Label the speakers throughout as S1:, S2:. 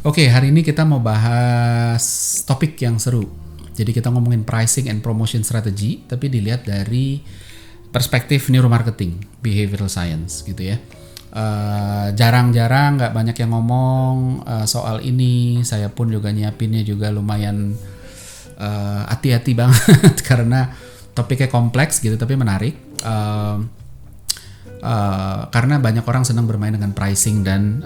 S1: Oke, hari ini kita mau bahas topik yang seru. Jadi kita ngomongin pricing and promotion strategy, tapi dilihat dari perspektif neuromarketing, behavioral science gitu ya. Jarang-jarang nggak banyak yang ngomong soal ini. Saya pun juga nyiapinnya juga lumayan hati-hati banget karena topiknya kompleks gitu, tapi menarik. Karena banyak orang senang bermain dengan pricing dan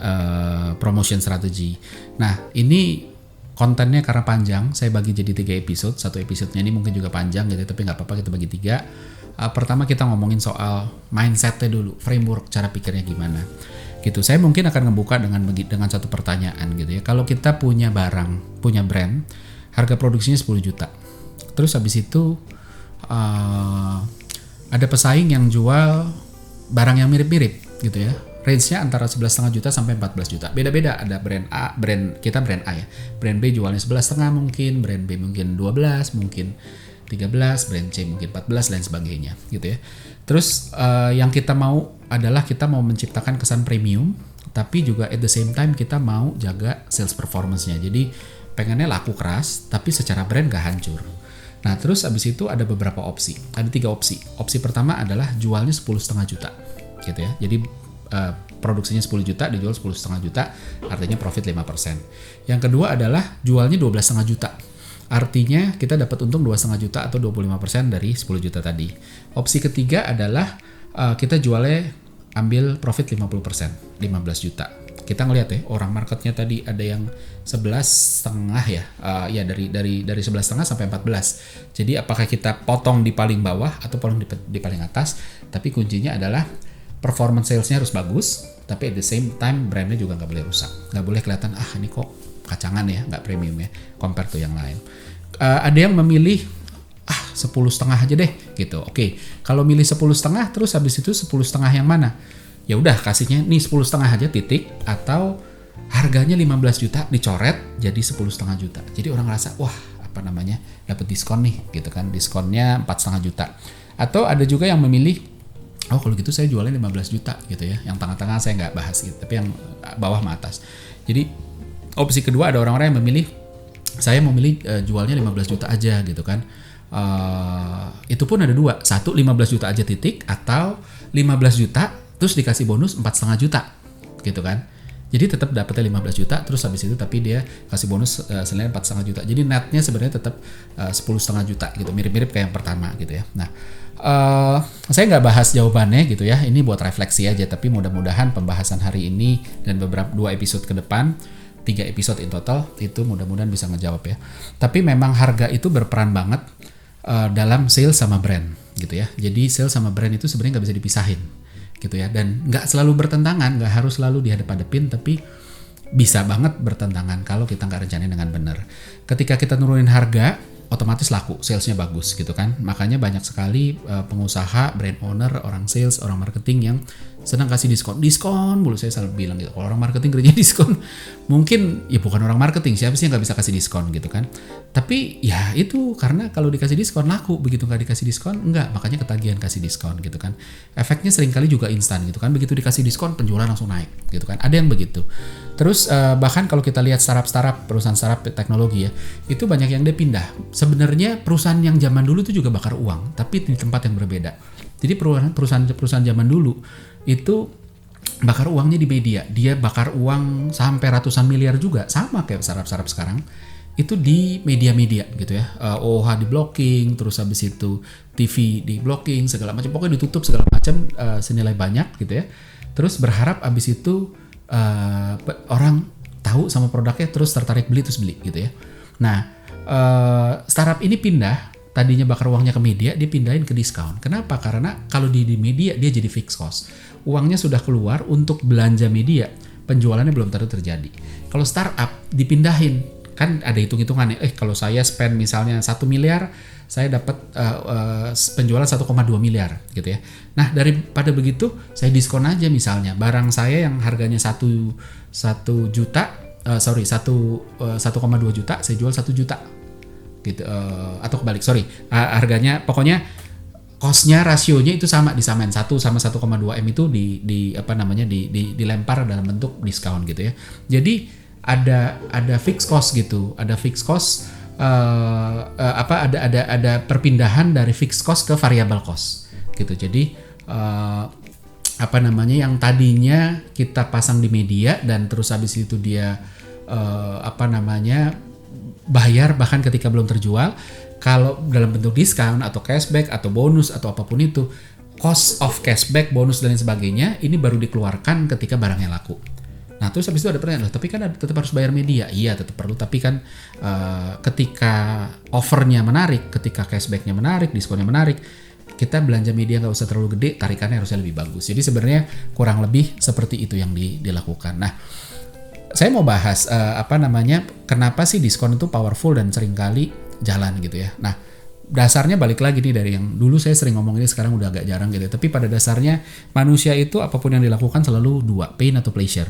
S1: promotion strategy. Nah, ini kontennya karena panjang, saya bagi jadi 3 episode. Satu episodenya ini mungkin juga panjang gitu, tapi nggak apa-apa kita bagi 3. Pertama kita ngomongin soal mindsetnya dulu, framework cara pikirnya gimana. Gitu. Saya mungkin akan ngebuka dengan satu pertanyaan gitu ya. Kalau kita punya barang, punya brand, harga produksinya 10 juta. Terus habis itu ada pesaing yang jual barang yang mirip-mirip gitu ya. Range-nya antara 11,5 juta sampai 14 juta. Beda-beda, ada brand A, kita brand A ya. Brand B jualnya 11,5 mungkin, brand B mungkin 12, mungkin 13, brand C mungkin 14 dan sebagainya gitu ya. Terus yang kita mau adalah kita mau menciptakan kesan premium, tapi juga at the same time kita mau jaga sales performance-nya. Jadi pengennya laku keras, tapi secara brand gak hancur. Nah, terus abis itu ada beberapa opsi. Ada 3 opsi. Opsi pertama adalah jualnya 10,5 juta, gitu ya. Jadi produksinya 10 juta, dijual 10,5 juta, artinya profit 5%. Yang kedua adalah jualnya 12,5 juta. Artinya kita dapat untung 2,5 juta atau 25% dari 10 juta tadi. Opsi ketiga adalah kita jualnya ambil profit 50%, 15 juta. Kita ngelihat ya, orang marketnya tadi ada yang 11,5 ya, ya dari 11,5 sampai 14. Jadi apakah kita potong di paling bawah atau potong di paling atas? Tapi kuncinya adalah performance salesnya harus bagus, tapi at the same time brandnya juga nggak boleh rusak, nggak boleh kelihatan ini kok kacangan ya, nggak premium ya, compare to yang lain. Ada yang memilih 10,5 aja deh gitu. Oke, kalau milih 10,5 terus habis itu 10,5 yang mana? Ya udah kasihnya nih 10,5 aja titik, atau harganya 15 juta dicoret jadi 10,5 juta. Jadi orang ngerasa dapat diskon nih gitu kan, diskonnya 4,5 juta. Atau ada juga yang memilih kalau gitu saya jualnya 15 juta gitu ya. Yang tengah-tengah saya nggak bahas gitu, tapi yang bawah sama atas. Jadi opsi kedua ada orang-orang yang memilih saya memilih jualnya 15 juta aja gitu kan. Itu pun ada 2, 1 15 juta aja titik, atau 15 juta terus dikasih bonus 4,5 juta gitu kan. Jadi tetap dapatnya 15 juta terus habis itu tapi dia kasih bonus selain 4,5 juta. Jadi netnya sebenarnya tetap 10,5 juta gitu, mirip-mirip kayak yang pertama gitu ya. Nah, saya nggak bahas jawabannya gitu ya. Ini buat refleksi aja, tapi mudah-mudahan pembahasan hari ini dan beberapa 2 episode ke depan, 3 episode in total itu mudah-mudahan bisa ngejawab ya. Tapi memang harga itu berperan banget dalam sales sama brand gitu ya. Jadi sales sama brand itu sebenarnya nggak bisa dipisahin gitu ya, dan nggak selalu bertentangan, nggak harus selalu dihadap-hadapin, tapi bisa banget bertentangan kalau kita nggak rencanain dengan benar. Ketika kita nurunin harga, otomatis laku, salesnya bagus gitu kan. Makanya banyak sekali pengusaha, brand owner, orang sales, orang marketing yang senang kasih diskon mulu. Saya selalu bilang gitu, kalau orang marketing kerja diskon, mungkin ya bukan orang marketing, siapa sih yang nggak bisa kasih diskon gitu kan. Tapi ya itu karena kalau dikasih diskon laku, begitu nggak dikasih diskon enggak, makanya ketagihan kasih diskon gitu kan. Efeknya seringkali juga instan gitu kan, begitu dikasih diskon penjualan langsung naik gitu kan, ada yang begitu. Terus bahkan kalau kita lihat startup, perusahaan startup teknologi ya, itu banyak yang dia pindah. Sebenarnya perusahaan yang zaman dulu itu juga bakar uang, tapi di tempat yang berbeda. Jadi perusahaan zaman dulu itu bakar uangnya di media, dia bakar uang sampai ratusan miliar juga, sama kayak startup sekarang. Itu di media-media gitu ya, OOH di blocking, terus habis itu TV di blocking, segala macam, pokoknya ditutup segala macam senilai banyak gitu ya. Terus berharap habis itu orang tahu sama produknya terus tertarik beli terus beli gitu ya. Nah, startup ini pindah, tadinya bakar uangnya ke media, dia pindahin ke diskon. Kenapa? Karena kalau di media dia jadi fixed cost. Uangnya sudah keluar untuk belanja media, penjualannya belum tentu terjadi. Kalau startup dipindahin, kan ada hitung-hitungannya. Kalau saya spend misalnya 1 miliar, saya dapat penjualan 1,2 miliar gitu ya. Nah, daripada begitu, saya diskon aja misalnya. Barang saya yang harganya 1 juta, 1,2 juta, saya jual 1 juta gitu, atau kebalik, harganya pokoknya cost-nya, rasionya itu disamain 1 sama 1,2 M itu dilempar dalam bentuk diskon gitu ya. Jadi ada fixed cost gitu, ada fixed cost ada perpindahan dari fixed cost ke variable cost gitu. Jadi yang tadinya kita pasang di media dan terus habis itu dia bayar bahkan ketika belum terjual, kalau dalam bentuk diskon atau cashback atau bonus atau apapun itu, cost of cashback, bonus dan lain sebagainya ini baru dikeluarkan ketika barangnya laku. Nah terus habis itu ada pertanyaan, tapi kan tetap harus bayar media. Iya tetap perlu, tapi kan ketika offernya menarik, ketika cashbacknya menarik, diskonnya menarik, kita belanja media nggak usah terlalu gede, tarikannya harusnya lebih bagus. Jadi sebenarnya kurang lebih seperti itu yang dilakukan. Nah saya mau bahas kenapa sih diskon itu powerful dan seringkali jalan gitu ya. Nah dasarnya balik lagi nih dari yang dulu saya sering ngomong ini, sekarang udah agak jarang gitu. Tapi pada dasarnya manusia itu apapun yang dilakukan selalu dua, pain atau pleasure.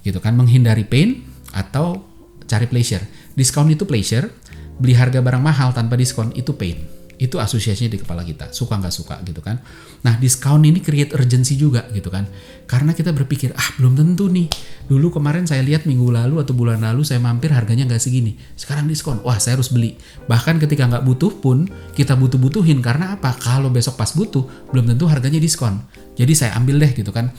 S1: Gitu kan, menghindari pain atau cari pleasure. Diskon itu pleasure, beli harga barang mahal tanpa diskon itu pain. Itu asosiasinya di kepala kita, suka nggak suka gitu kan. Nah diskon ini create urgency juga gitu kan, karena kita berpikir belum tentu nih, dulu kemarin saya lihat minggu lalu atau bulan lalu saya mampir harganya nggak segini, sekarang diskon, wah saya harus beli. Bahkan ketika nggak butuh pun kita butuhin, karena apa? Kalau besok pas butuh belum tentu harganya diskon, jadi saya ambil deh gitu kan,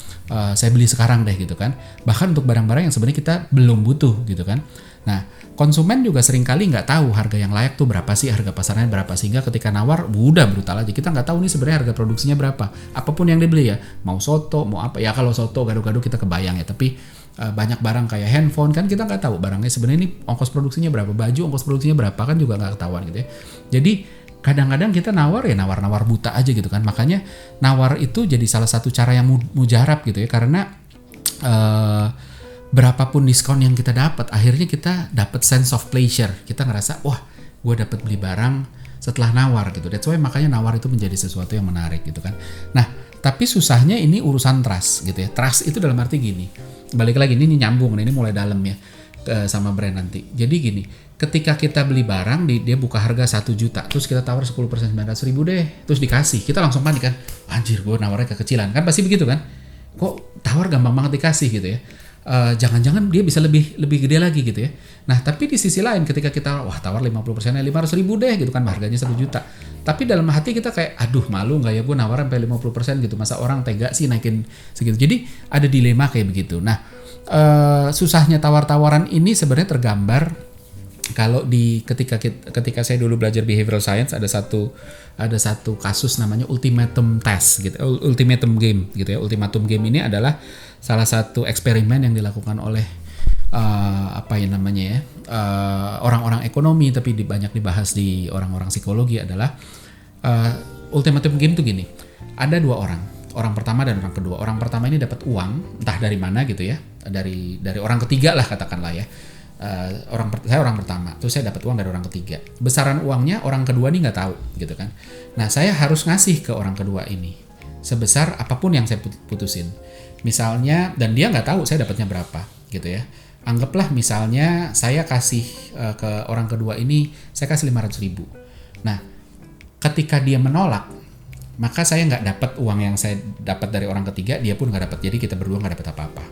S1: saya beli sekarang deh gitu kan. Bahkan untuk barang-barang yang sebenarnya kita belum butuh gitu kan. Nah konsumen juga seringkali nggak tahu harga yang layak tuh berapa sih, harga pasarnya berapa, sehingga ketika nawar udah brutal aja. Kita nggak tahu nih sebenarnya harga produksinya berapa, apapun yang dibeli ya, mau soto mau apa ya. Kalau soto gado-gado kita kebayang ya, tapi banyak barang kayak handphone kan kita nggak tahu barangnya sebenarnya ini ongkos produksinya berapa, baju ongkos produksinya berapa kan juga nggak ketahuan gitu ya. Jadi kadang-kadang kita nawar buta aja gitu kan. Makanya nawar itu jadi salah satu cara yang mujarab gitu ya, karena berapapun diskon yang kita dapat, akhirnya kita dapat sense of pleasure. Kita ngerasa, wah, gue dapat beli barang setelah nawar gitu. That's why makanya nawar itu menjadi sesuatu yang menarik gitu kan. Nah, tapi susahnya ini urusan trust gitu ya. Trust itu dalam arti gini. Balik lagi ini nyambung, ini mulai dalam ya sama brand nanti. Jadi gini, ketika kita beli barang dia buka harga 1 juta, terus kita tawar 10% 900.000 deh, terus dikasih, kita langsung panik kan. Anjir, gue nawarnya kekecilan. Kan pasti begitu kan? Kok tawar gampang banget dikasih gitu ya. Jangan-jangan dia bisa lebih gede lagi gitu ya. Nah tapi di sisi lain ketika kita tawar 50% 500.000 deh gitu kan, harganya 1 juta. Tapi dalam hati kita kayak aduh malu nggak ya gue nawar sampai 50% gitu, masa orang tega sih naikin segitu. Jadi ada dilema kayak begitu. Nah susahnya tawar-tawaran ini sebenarnya tergambar kalau ketika saya dulu belajar behavioral science, ada satu kasus namanya ultimatum test gitu, ultimatum game gitu ya. Ultimatum game ini adalah salah satu eksperimen yang dilakukan oleh orang-orang ekonomi, tapi banyak dibahas di orang-orang psikologi. Adalah ultimatum game itu gini, ada 2 orang pertama dan orang kedua. Orang pertama ini dapat uang entah dari mana gitu ya, dari orang ketiga lah katakanlah ya. Saya orang pertama, terus saya dapat uang dari orang ketiga. Besaran uangnya orang kedua nih nggak tahu gitu kan. Nah saya harus ngasih ke orang kedua ini sebesar apapun yang saya putusin. Misalnya, dan dia nggak tahu saya dapatnya berapa gitu ya. Anggaplah misalnya saya kasih ke orang kedua ini, saya kasih 500.000. Nah ketika dia menolak, maka saya nggak dapat uang yang saya dapat dari orang ketiga, dia pun nggak dapat. Jadi kita berdua nggak dapat apa-apa.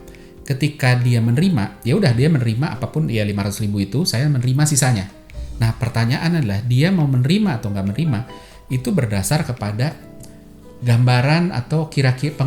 S1: Ketika dia menerima, ya udah dia menerima apapun ya 500.000 itu, saya menerima sisanya. Nah pertanyaan adalah dia mau menerima atau nggak menerima itu berdasar kepada gambaran atau kira-kira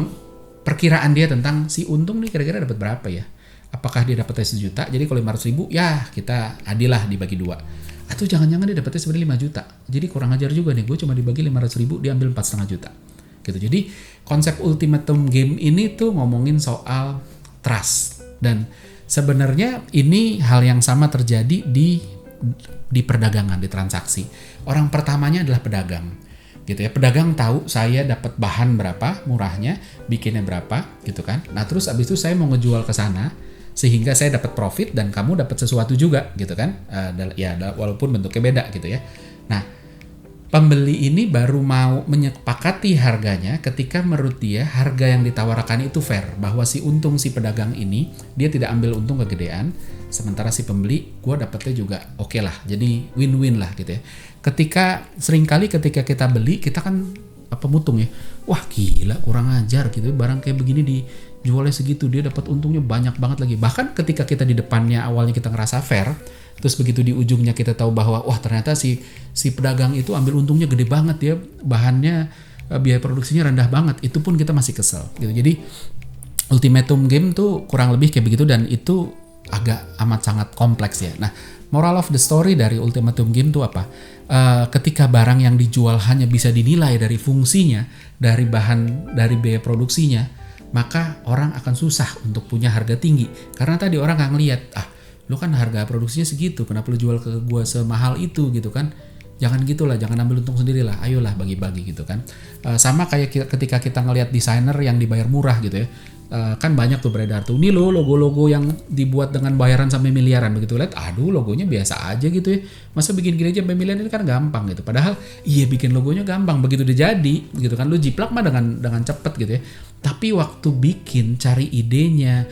S1: perkiraan dia tentang si untung nih kira-kira dapat berapa ya. Apakah dia dapatnya 1 juta, jadi kalau 500.000 ya kita adil lah dibagi 2. Atau jangan-jangan dia dapatnya sebenarnya 5 juta, jadi kurang ajar juga nih, gue cuma dibagi 500.000, dia ambil 4,5 juta gitu. Jadi konsep ultimatum game ini tuh ngomongin soal trust, dan sebenarnya ini hal yang sama terjadi di perdagangan, di transaksi. Orang pertamanya adalah pedagang gitu ya. Pedagang tahu saya dapat bahan berapa, murahnya, bikinnya berapa gitu kan. Nah terus abis itu saya mau ngejual ke sana sehingga saya dapat profit dan kamu dapat sesuatu juga gitu kan. Walaupun bentuknya beda gitu ya. Nah pembeli ini baru mau menyepakati harganya ketika menurut dia harga yang ditawarkan itu fair, bahwa si untung si pedagang ini dia tidak ambil untung kegedean, sementara si pembeli gue dapetnya juga oke lah, jadi win-win lah gitu ya. Seringkali ketika kita beli kita kan mutung ya, wah gila kurang ajar gitu, barang kayak begini jualnya segitu, dia dapat untungnya banyak banget lagi. Bahkan ketika kita di depannya awalnya kita ngerasa fair, terus begitu di ujungnya kita tahu bahwa wah ternyata si pedagang itu ambil untungnya gede banget ya, bahannya biaya produksinya rendah banget, itu pun kita masih kesel gitu. Jadi ultimatum game tuh kurang lebih kayak begitu, dan itu agak amat sangat kompleks ya. Nah, moral of the story dari ultimatum game tuh apa? Ketika barang yang dijual hanya bisa dinilai dari fungsinya, dari bahan, dari biaya produksinya, maka orang akan susah untuk punya harga tinggi. Karena tadi orang nggak ngelihat, lu kan harga produksinya segitu, kenapa lu jual ke gua semahal itu gitu kan? Jangan gitulah, jangan ambil untung sendirilah, ayolah bagi-bagi gitu kan. Sama kayak ketika kita ngelihat desainer yang dibayar murah gitu ya. Kan banyak tuh beredar tuh, ini logo-logo yang dibuat dengan bayaran sampai miliaran, begitu lihat aduh logonya biasa aja gitu ya, masa bikin gini aja sampai miliaran, ini kan gampang gitu. Padahal iya bikin logonya gampang, begitu udah jadi gitu kan, lu jiplak mah dengan cepet gitu ya. Tapi waktu bikin, cari idenya,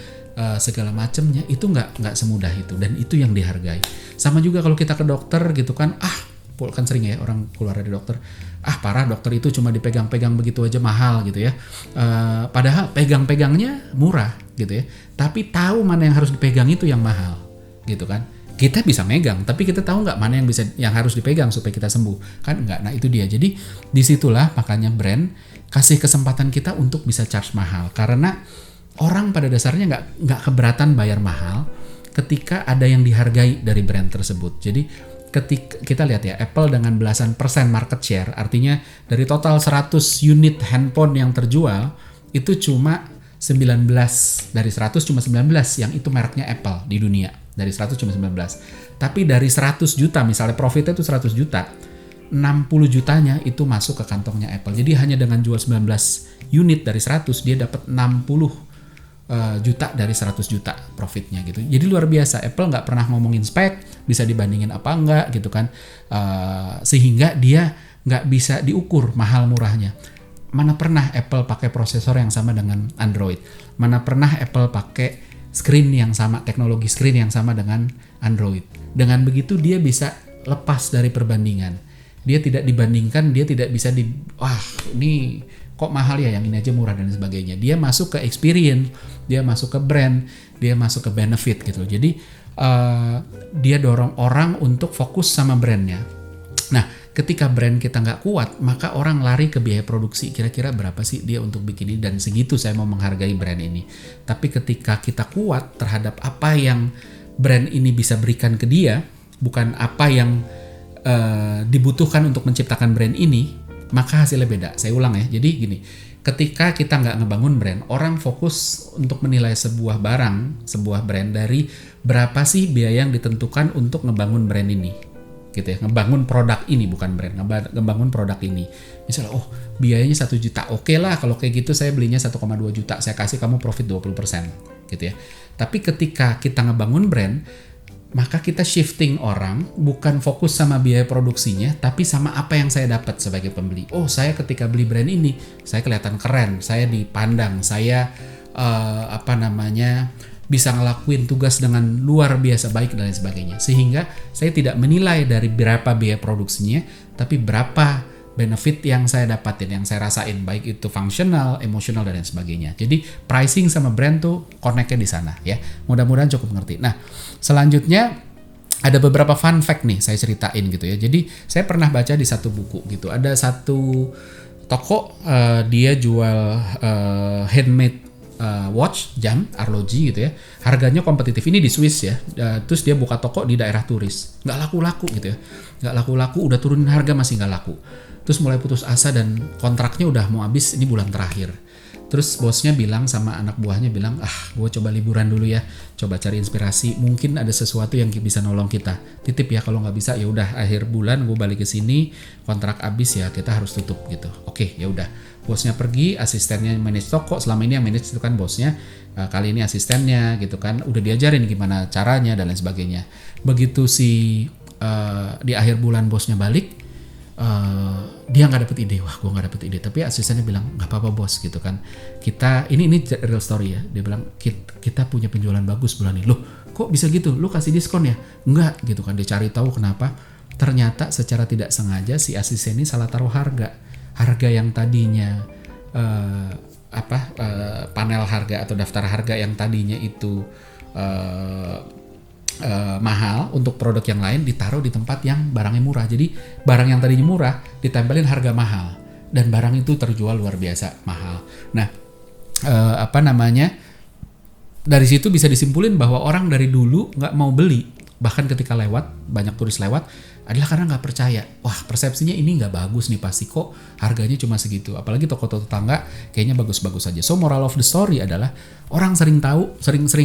S1: segala macemnya itu nggak semudah itu, dan itu yang dihargai. Sama juga kalau kita ke dokter gitu kan, kan sering ya orang keluar dari dokter, parah dokter itu cuma dipegang-pegang begitu aja mahal gitu ya. Padahal pegang-pegangnya murah gitu ya, tapi tahu mana yang harus dipegang itu yang mahal gitu kan. Kita bisa megang, tapi kita tahu nggak mana yang harus dipegang supaya kita sembuh kan? Nggak. Nah itu dia. Jadi disitulah makanya brand kasih kesempatan kita untuk bisa charge mahal, karena orang pada dasarnya nggak keberatan bayar mahal ketika ada yang dihargai dari brand tersebut. Jadi ketika kita lihat ya, Apple dengan belasan persen market share, artinya dari total 100 unit handphone yang terjual, itu cuma 19, dari 100 cuma 19 yang itu mereknya Apple di dunia. Dari 100 cuma 19. Tapi dari 100 juta, misalnya profitnya itu 100 juta, 60 jutanya itu masuk ke kantongnya Apple. Jadi hanya dengan jual 19 unit dari 100, dia dapat 60 juta dari 100 juta profitnya gitu. Jadi luar biasa. Apple nggak pernah ngomongin spek, bisa dibandingin apa enggak gitu kan, sehingga dia nggak bisa diukur mahal murahnya. Mana pernah Apple pakai prosesor yang sama dengan Android, mana pernah Apple pakai screen yang sama, teknologi screen yang sama dengan Android. Dengan begitu dia bisa lepas dari perbandingan, dia tidak dibandingkan, dia tidak bisa ini kok mahal ya, yang ini aja murah dan sebagainya. Dia masuk ke experience, dia masuk ke brand, dia masuk ke benefit gitu. Jadi dia dorong orang untuk fokus sama brandnya. Nah, ketika brand kita nggak kuat, maka orang lari ke biaya produksi. Kira-kira berapa sih dia untuk bikin ini, dan segitu saya mau menghargai brand ini. Tapi ketika kita kuat terhadap apa yang brand ini bisa berikan ke dia, bukan apa yang dibutuhkan untuk menciptakan brand ini, maka hasilnya beda. Saya ulang ya, jadi gini, ketika kita nggak ngebangun brand, orang fokus untuk menilai sebuah barang, sebuah brand dari berapa sih biaya yang ditentukan untuk ngebangun brand ini, gitu ya, ngebangun produk ini, bukan brand, ngebangun produk ini. Misalnya, biayanya 1 juta, oke lah kalau kayak gitu saya belinya 1,2 juta, saya kasih kamu profit 20%, gitu ya. Tapi ketika kita ngebangun brand, maka kita shifting orang, bukan fokus sama biaya produksinya, tapi sama apa yang saya dapat sebagai pembeli. Saya ketika beli brand ini, saya kelihatan keren, saya dipandang, saya bisa ngelakuin tugas dengan luar biasa baik dan lain sebagainya. Sehingga saya tidak menilai dari berapa biaya produksinya, tapi berapa benefit yang saya dapatin, yang saya rasain, baik itu fungsional, emosional, dan lain sebagainya. Jadi pricing sama brand tuh connect-nya di sana ya. Mudah-mudahan cukup ngerti. Nah, selanjutnya ada beberapa fun fact nih saya ceritain gitu ya. Jadi saya pernah baca di satu buku gitu. Ada satu toko, dia jual handmade watch, jam, arloji gitu ya. Harganya kompetitif, ini di Swiss ya. Terus dia buka toko di daerah turis. Nggak laku-laku gitu ya. Nggak laku-laku, udah turunin harga masih nggak laku. Terus mulai putus asa dan kontraknya udah mau habis, ini bulan terakhir. Terus bosnya bilang sama anak buahnya bilang, gue coba liburan dulu ya, coba cari inspirasi, mungkin ada sesuatu yang bisa nolong kita. Titip ya, kalau nggak bisa ya udah akhir bulan gue balik ke sini, kontrak habis ya kita harus tutup gitu. Oke, ya udah. Bosnya pergi, asistennya manage toko, selama ini yang manage itu kan bosnya, kali ini asistennya gitu kan, udah diajarin gimana caranya dan lain sebagainya. Begitu di akhir bulan bosnya balik, dia nggak dapet ide, gue nggak dapet ide, tapi asistennya bilang nggak apa-apa bos gitu kan, kita ini real story ya, dia bilang kita punya penjualan bagus bulan ini. Loh kok bisa gitu, lu kasih diskon ya? Enggak gitu kan, dia cari tahu kenapa. Ternyata secara tidak sengaja si asisten ini salah taruh harga yang tadinya panel harga atau daftar harga yang tadinya itu mahal untuk produk yang lain ditaruh di tempat yang barangnya murah. Jadi barang yang tadinya murah ditempelin harga mahal dan barang itu terjual luar biasa mahal. Nah, dari situ bisa disimpulin bahwa orang dari dulu nggak mau beli, bahkan ketika banyak turis lewat, adalah karena nggak percaya. Wah, persepsinya ini nggak bagus nih, pasti kok harganya cuma segitu. Apalagi toko-toko tetangga kayaknya bagus-bagus aja. So moral of the story adalah orang sering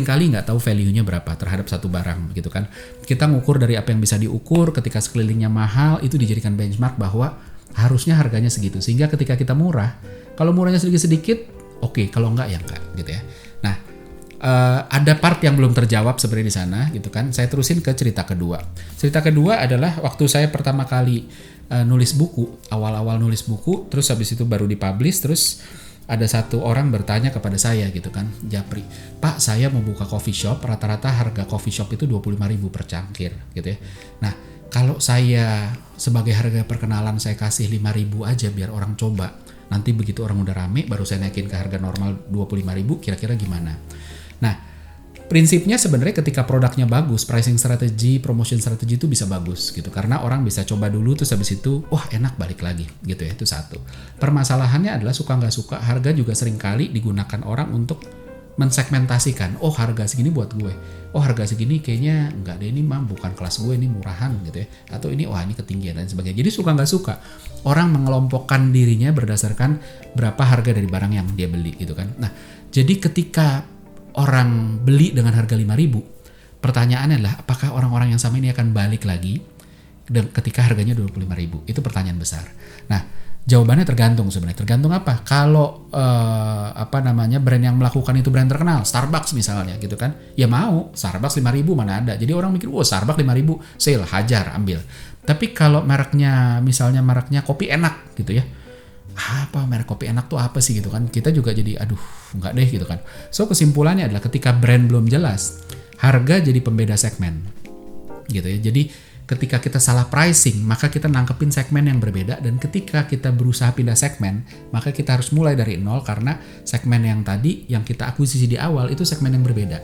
S1: kali nggak tahu value-nya berapa terhadap satu barang, gitu kan. Kita ngukur dari apa yang bisa diukur. Ketika sekelilingnya mahal, itu dijadikan benchmark bahwa harusnya harganya segitu. Sehingga ketika kita murah, kalau murahnya sedikit-sedikit, oke. Kalau enggak ya enggak, gitu ya. Nah, ada part yang belum terjawab sebenarnya di sana, gitu kan. Saya terusin ke cerita kedua. Cerita kedua adalah waktu saya pertama kali nulis buku, awal-awal nulis buku, terus habis itu baru dipublish, terus ada satu orang bertanya kepada saya, gitu kan, Japri, Pak, saya mau buka coffee shop, rata-rata harga coffee shop itu 25.000 per cangkir, gitu ya. Nah, kalau saya sebagai harga perkenalan saya kasih 5.000 aja biar orang coba, nanti begitu orang udah rame baru saya naikin ke harga normal 25.000, kira-kira gimana? Nah, prinsipnya sebenarnya ketika produknya bagus, pricing strategi, promotion strategi itu bisa bagus gitu. Karena orang bisa coba dulu terus habis itu, wah enak balik lagi gitu ya, itu satu. Permasalahannya adalah suka nggak suka, harga juga seringkali digunakan orang untuk mensegmentasikan. Oh harga segini buat gue, oh harga segini kayaknya nggak deh, ini mah bukan kelas gue, ini murahan gitu ya. Atau ini wah ini ketinggian dan sebagainya. Jadi suka nggak suka, orang mengelompokkan dirinya berdasarkan berapa harga dari barang yang dia beli gitu kan. Nah jadi ketika orang beli dengan harga 5.000, pertanyaannya adalah apakah orang-orang yang sama ini akan balik lagi ketika harganya 25.000? Itu pertanyaan besar. Nah, jawabannya tergantung sebenarnya. Tergantung apa? Kalau brand yang melakukan itu brand terkenal, Starbucks misalnya gitu kan. Ya mau, Starbucks 5.000 mana ada. Jadi orang mikir, "Wah, Starbucks 5.000, sale, hajar, ambil." Tapi kalau mereknya kopi enak gitu ya. Apa merek kopi enak tuh apa sih gitu kan, kita juga jadi aduh nggak deh gitu kan. So kesimpulannya adalah ketika brand belum jelas, harga jadi pembeda segmen gitu ya. Jadi ketika kita salah pricing, maka kita nangkepin segmen yang berbeda, dan ketika kita berusaha pindah segmen, maka kita harus mulai dari nol karena segmen yang tadi yang kita akuisisi di awal itu segmen yang berbeda.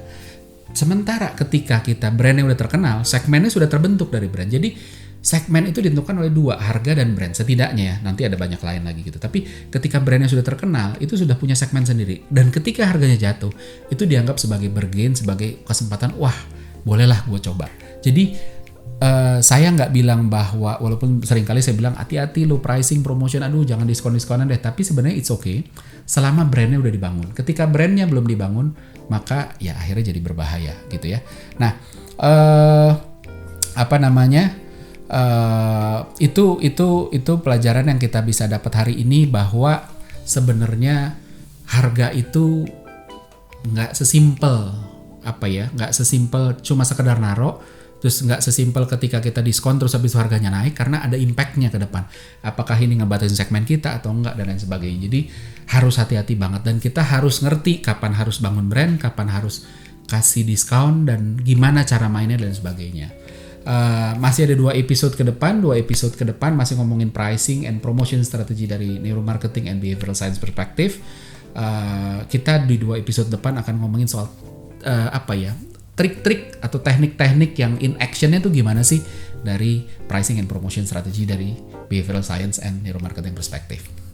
S1: Sementara ketika kita brandnya udah terkenal, segmennya sudah terbentuk dari brand. Jadi segmen itu ditentukan oleh dua, harga dan brand setidaknya ya, nanti ada banyak lain lagi gitu. Tapi ketika brandnya sudah terkenal, itu sudah punya segmen sendiri. Dan ketika harganya jatuh, itu dianggap sebagai bergain, sebagai kesempatan, wah bolehlah gue coba. Jadi saya nggak bilang bahwa, walaupun seringkali saya bilang hati-hati lo pricing, promotion, aduh jangan diskon-diskonan deh. Tapi sebenarnya it's okay, selama brandnya udah dibangun. Ketika brandnya belum dibangun, maka ya akhirnya jadi berbahaya gitu ya. Nah, itu pelajaran yang kita bisa dapat hari ini, bahwa sebenarnya harga itu nggak sesimpel cuma sekedar naro, terus nggak sesimpel ketika kita diskon terus habis itu harganya naik, karena ada impactnya ke depan. Apakah ini ngebatasin segmen kita atau enggak dan lain sebagainya. Jadi harus hati-hati banget, dan kita harus ngerti kapan harus bangun brand, kapan harus kasih diskon, dan gimana cara mainnya dan sebagainya. Masih ada 2 episode ke depan masih ngomongin pricing and promotion strategi dari neuromarketing and behavioral science perspective. Kita di 2 episode depan akan ngomongin soal trik-trik atau teknik-teknik yang in actionnya tuh gimana sih dari pricing and promotion strategi dari behavioral science and neuromarketing perspective.